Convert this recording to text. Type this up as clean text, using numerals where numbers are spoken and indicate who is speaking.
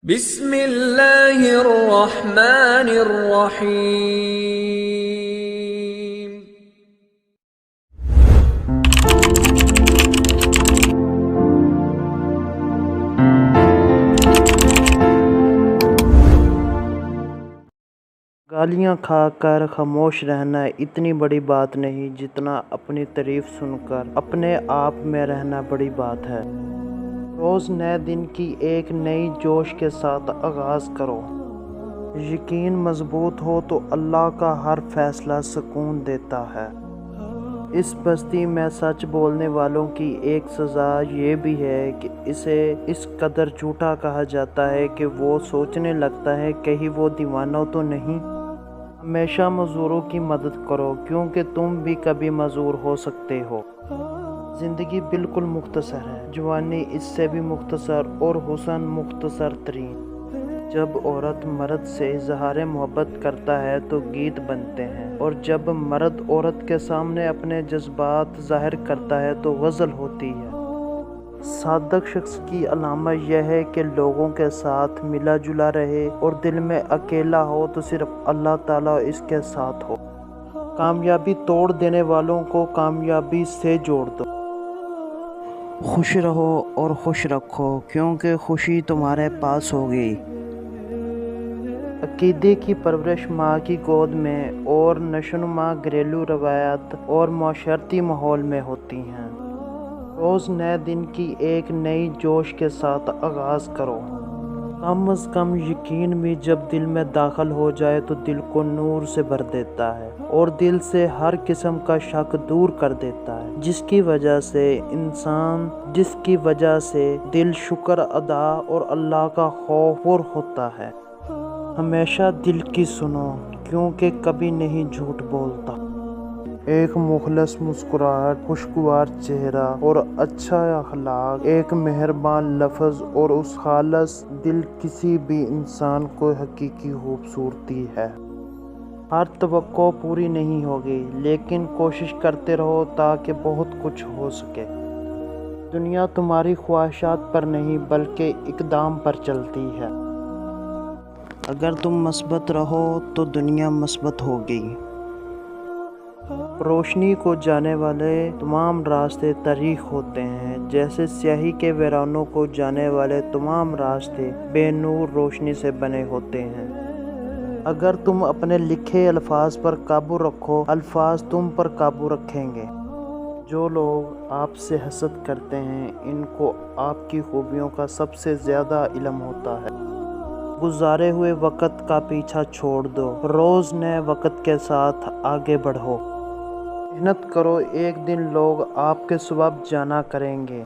Speaker 1: بسم اللہ الرحمن الرحیم۔
Speaker 2: گالیاں کھا کر خاموش رہنا اتنی بڑی بات نہیں جتنا اپنی تعریف سن کر اپنے آپ میں رہنا بڑی بات ہے۔ روز نئے دن کی ایک نئی جوش کے ساتھ آغاز کرو۔ یقین مضبوط ہو تو اللہ کا ہر فیصلہ سکون دیتا ہے۔ اس بستی میں سچ بولنے والوں کی ایک سزا یہ بھی ہے کہ اسے اس قدر جھوٹا کہا جاتا ہے کہ وہ سوچنے لگتا ہے کہیں وہ دیوانہ تو نہیں۔ ہمیشہ معذوروں کی مدد کرو کیونکہ تم بھی کبھی معذور ہو سکتے ہو۔ زندگی بالکل مختصر ہے، جوانی اس سے بھی مختصر اور حسن مختصر ترین۔ جب عورت مرد سے اظہار محبت کرتا ہے تو گیت بنتے ہیں، اور جب مرد عورت کے سامنے اپنے جذبات ظاہر کرتا ہے تو غزل ہوتی ہے۔ صادق شخص کی علامت یہ ہے کہ لوگوں کے ساتھ ملا جلا رہے اور دل میں اکیلا ہو تو صرف اللہ تعالیٰ اس کے ساتھ ہو۔ کامیابی توڑ دینے والوں کو کامیابی سے جوڑ دو۔ خوش رہو اور خوش رکھو کیونکہ خوشی تمہارے پاس ہوگی۔ عقیدے کی پرورش ماں کی گود میں اور نشوونما گھریلو روایات اور معاشرتی ماحول میں ہوتی ہیں۔ روز نئے دن کی ایک نئی جوش کے ساتھ آغاز کرو۔ کم از کم یقین بھی جب دل میں داخل ہو جائے تو دل کو نور سے بھر دیتا ہے اور دل سے ہر قسم کا شک دور کر دیتا ہے، جس کی وجہ سے دل شکر ادا اور اللہ کا خوف ہوتا ہے۔ ہمیشہ دل کی سنو کیونکہ کبھی نہیں جھوٹ بولتا۔ ایک مخلص مسکراہٹ، خوشگوار چہرہ اور اچھا اخلاق، ایک مہربان لفظ اور اس خالص دل کسی بھی انسان کو حقیقی خوبصورتی ہے۔ ہر توقع پوری نہیں ہوگی لیکن کوشش کرتے رہو تاکہ بہت کچھ ہو سکے۔ دنیا تمہاری خواہشات پر نہیں بلکہ اقدام پر چلتی ہے۔ اگر تم مثبت رہو تو دنیا مثبت ہوگی۔ روشنی کو جانے والے تمام راستے طریق ہوتے ہیں، جیسے سیاہی کے ویرانوں کو جانے والے تمام راستے بے نور روشنی سے بنے ہوتے ہیں۔ اگر تم اپنے لکھے الفاظ پر قابو رکھو، الفاظ تم پر قابو رکھیں گے۔ جو لوگ آپ سے حسد کرتے ہیں ان کو آپ کی خوبیوں کا سب سے زیادہ علم ہوتا ہے۔ گزارے ہوئے وقت کا پیچھا چھوڑ دو، روز نئے وقت کے ساتھ آگے بڑھو۔ محنت کرو، ایک دن لوگ آپ کے سبب جانا کریں گے۔